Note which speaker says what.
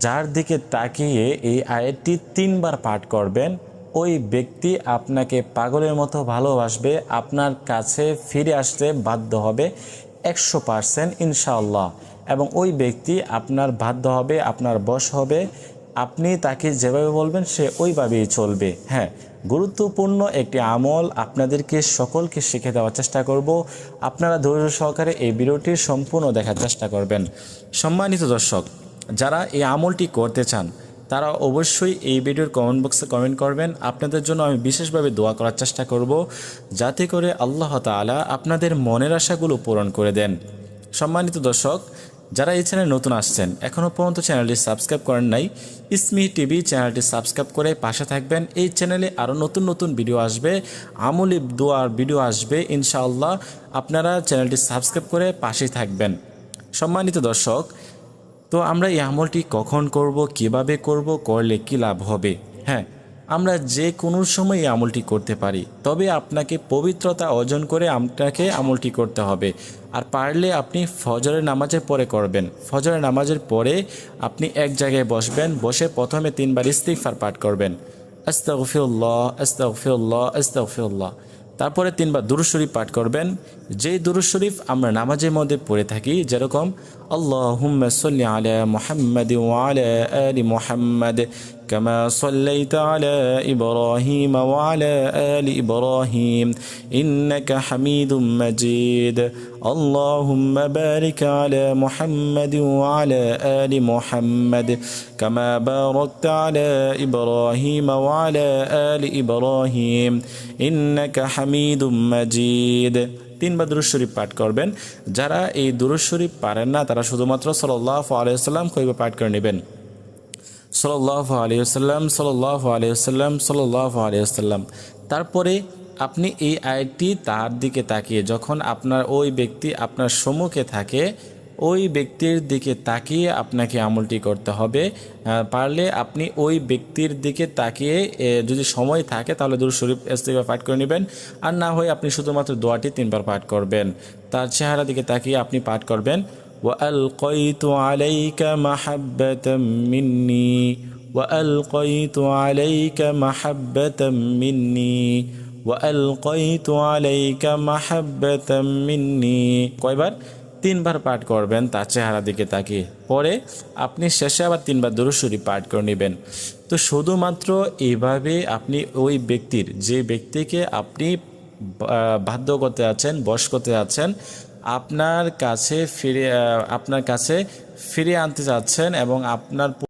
Speaker 1: যার দিকে তাকিয়ে এই আয়াতটি 3 বার পাঠ করবেন, ওই ব্যক্তি আপনাকে পাগলের মতো ভালোবাসবে, আপনার কাছে ফিরে আসতে বাধ্য হবে 100% ইনশাআল্লাহ। এবং ওই ব্যক্তি আপনার বাধ্য হবে, আপনার বশ হবে। আপনি তাকে যেভাবে বলবেন সে ওইভাবেই চলবে। হ্যাঁ, গুরুত্বপূর্ণ একটি আমল আপনাদেরকে সকলকে শিখে দেওয়ার চেষ্টা করব। আপনারা ধৈর্য সহকারে এই ভিডিওটি সম্পূর্ণ দেখার চেষ্টা করবেন। সম্মানিত দর্শক, যারা এই আমলটি করতে চান তারা অবশ্যই এই ভিডিওর কমেন্ট বক্সে কমেন্ট করবেন। আপনাদের জন্য আমি বিশেষভাবে দোয়া করার চেষ্টা করব, যাতে করে আল্লাহ তাআলা আপনাদের মনের আশাগুলো পূরণ করে দেন। সম্মানিত দর্শক, যারা এই চ্যানেলে নতুন আসছেন, এখনও পর্যন্ত চ্যানেলটি সাবস্ক্রাইব করেন নাই, ইসমি টিভি চ্যানেলটি সাবস্ক্রাইব করে পাশে থাকবেন। এই চ্যানেলে আরও নতুন নতুন ভিডিও আসবে, আমলি দোয়ার ভিডিও আসবে ইনশাআল্লাহ। আপনারা চ্যানেলটি সাবস্ক্রাইব করে পাশেই থাকবেন। সম্মানিত দর্শক, তো আমরা এই আমলটি কখন করব, কিভাবে করব, করলে কি লাভ হবে? হ্যাঁ, আমরা যে কোনো সময় এই আমলটি করতে পারি, তবে আপনাকে পবিত্রতা অর্জন করে আপনাকে আমলটি করতে হবে। আর পারলে আপনি ফজরের নামাজের পরে করবেন। ফজরের নামাজের পরে আপনি এক জায়গায় বসবেন, বসে প্রথমে 3 বার ইস্তিগফার পাঠ করবেন, আস্তাগফিরুল্লাহ আস্তাগফিরুল্লাহ আস্তাগফিরুল্লাহ। তারপরে 3 বার দুরূদ শরীফ পাঠ করবেন, যেই দুরূদ শরীফ আমরা নামাজের মধ্যে পড়ে থাকি, যেরকম আল্লাহুম্মা সাল্লি আলা মুহাম্মাদ ওয়া আলা আলি মুহাম্মাদ কামা সাল্লাইতা আলা ইব্রাহিম ওয়া আলা আলি ইব্রাহিম ইন্নাকা হামিদুম মাজিদ। আল্লাহুম্মা বারিক আলা মুহাম্মাদ ওয়া আলা আলি মুহাম্মাদ কামা বারাকতা আলা ইব্রাহিম ওয়া আলা আলি ইব্রাহিম ইন্নাকা হামিদুম মাজিদ। 3 বার দুরূদ শরীফ পাঠ করবেন। যারা এই দুরূদ শরীফ পারেন না তারা শুধুমাত্র সাল্লাল্লাহু আলাইহি ওয়াসাল্লাম কইবা পাঠ করে নেবেন। সাল্লাল্লাহু আলাইহি ওয়াসাল্লাম সাল্লাল্লাহু আলাইহি ওয়াসাল্লাম সাল্লাল্লাহু আলাইহি ওয়াসাল্লাম। তারপরে আপনি এই আয়াতটি তার দিকে তাকিয়ে, যখন আপনার ওই ব্যক্তি আপনার সম্মুখে থাকে, ওই ব্যক্তির দিকে তাকিয়ে আপনাকে আমলটি করতে হবে। পারলে আপনি ওই ব্যক্তির দিকে তাকিয়ে যদি সময় থাকে তাহলে দুরূদ শরীফ ইস্তিগফার পাঠ করে নেবেন। আর না হয় আপনি শুধুমাত্র দোয়াটি 3 বার পাঠ করবেন। তার চেহারা দিকে তাকিয়ে আপনি পাঠ করবেন, ওয়ালকাইতু আলাইকা মাহাব্বাতাম মিন্নি ওয়ালকাইতু আলাইকা মাহাব্বাতাম মিন্নি ওয়ালকাইতু আলাইকা মাহাব্বাতাম মিন্নি। কয়বার? 3 বার পাঠ করবেন তার চেহারা দিকে তাকিয়ে। পরে আপনি শেষে আবার 3 বার দুরূদ শরীফ পাঠ করে নেবেন। তো শুধুমাত্র এইভাবে আপনি ওই ব্যক্তির, যে ব্যক্তিকে আপনি বাধ্য করতে আছেন, বশ করতে আছেন, আপনার কাছে ফিরে আনতে চাচ্ছেন এবং আপনার